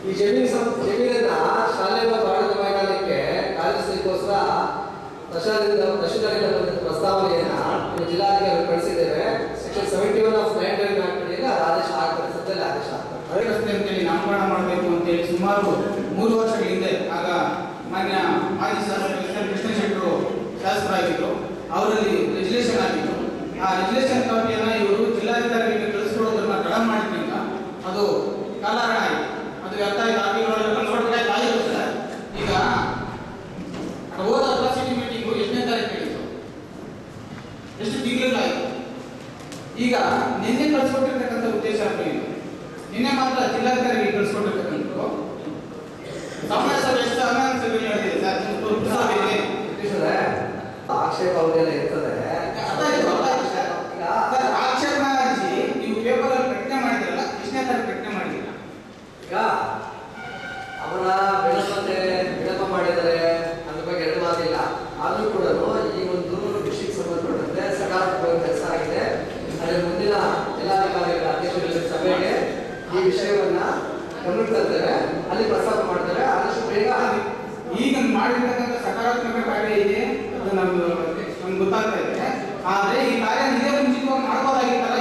ಈ ಜಮೀನನ್ನ ಶಾಲೆ ಮತ್ತು ಆಡಳಿತ ಮೈದಾನಕ್ಕೆ ಕಾಯ್ದಿರಿಸಲಿಕ್ಕೋಸ್ಕರ ತಹಶೀಲ್ದಾರರಿಂದ ಬಂದ ಪ್ರಸ್ತಾವನೆಯನ್ನ ಜಿಲ್ಲಾಧಿಕಾರಿ ಕಳಿಸಿದ್ದೇವೆ. Section 71 of land revenue act ಅಡಿಯಲ್ಲಿ ಆದೇಶ ಆಗ್ತದೆ, ಸದ್ಯದಲ್ಲಿ ಆದೇಶ ಆಗ್ತದೆ. ರಸ್ತೆ ಅಂತೇಳಿ ನಾಮಕರಣ ಮಾಡಬೇಕು ಅಂತೇಳಿ ಸುಮಾರು 3 ವರ್ಷಗಳ ಹಿಂದೆ ಆಗ ಮಾನ್ಯ ಮಾಜಿ ಶಾಸಕ ಕೃಷ್ಣ ಶೆಟ್ಟರು ಶಾಸಕರಾಗಿದ್ದರು. ಅವರಲ್ಲಿ ರೆಜುಲೇಷನ್ ಆಗಿತ್ತು. ಆ ರೆಜುಲೇಷನ್ ಕಾಪಿಯನ್ನ ಇವರು ಜಿಲ್ಲಾಧಿಕಾರಿಗೆ ಕಳಿಸ್ಕೊಡೋದನ್ನ ತಡ ಮಾಡಿದ್ರಿಂದ ಅದು ಕಾಲಹರಣ ಆಯಿತು. ಅದು ವ್ಯರ್ಥ ಆಗಿರುತ್ತೆ. ಈಗ ಹೋದ ಅಟ್ರಾಸಿಟಿ ಮೀಟಿಂಗು 8ನೇ ತಾರೀಕು ಹೇಳಿತ್ತು, ಎಷ್ಟು ತಿಂಗಳಾಯಿತು. ಈಗ ನಿನ್ನೆ ಕಳಿಸ್ಕೊಟ್ಟಿರ್ತಕ್ಕಂಥ ಉದ್ದೇಶ ಏನು? ನಿನ್ನೆ ಮಾತ್ರ ಜಿಲ್ಲಾಧಿಕಾರಿಗೆ ಕಳಿಸ್ಕೊಟ್ಟಿರ್ತಕ್ಕಂಥದ್ದು ಸಾಮಾನ್ಯ ಸಭೆ ಎಷ್ಟು ಸಾಮಾನ್ಯ ಸಭೆ ನಡೆದಿದೆ ಸರ್, ಆಕ್ಷೇಪ ಅವಧಿ ಇರ್ತದೆ. ಆಕ್ಷೇಪಣಾ ಅರ್ಜಿ ನೀವು ಪೇಪರ್ ಅಲ್ಲಿ ಪ್ರಕಟಣೆ ಮಾಡಿದ್ರಲ್ಲ, ಎಷ್ಟನೇ ತಾರೀಕು ಪ್ರಕಟಣೆ ಮಾಡಿದಿಲ್ಲ? ಈಗ ಅವರ ವಿಳಂಬ ಮಾಡಿದರೆ ಅದ್ರ ಬಗ್ಗೆ ಎರಡು ಮಾತಿಲ್ಲ. ಆದ್ರೂ ಕೂಡ ಈ ಒಂದು ವಿಷಯಕ್ಕೆ ಸಂಬಂಧಪಟ್ಟಂತೆ ಸಕಾರಾತ್ಮಕ ಕೆಲಸ ಆಗಿದೆ. ಅದೇ ಮುಂದಿನ ಜಿಲ್ಲಾಧಿಕಾರಿಗಳ ಅಧ್ಯಕ್ಷರ ಸಭೆಗೆ ಈ ವಿಷಯವನ್ನ ಗಮನಕ್ಕೆ ತರ್ತೇವೆ, ಅಲ್ಲಿ ಪ್ರಸ್ತಾಪ ಮಾಡ್ತಾರೆ. ಆದಷ್ಟು ಬೇಗ ಈಗ ಮಾಡಿರ್ತಕ್ಕಂಥ ಸಕಾರಾತ್ಮಕ ಕಾರ್ಯ ಇದೆ, ಅದು ನಮ್ಗೆ ಗೊತ್ತಾಗ್ತಾ ಇದೆ. ಆದ್ರೆ ಈ ಕಾರ್ಯ ನಿಜ ಮುಂಚಿತವಾಗಿ ಮಾಡಬಹುದಾಗಿತ್ತು.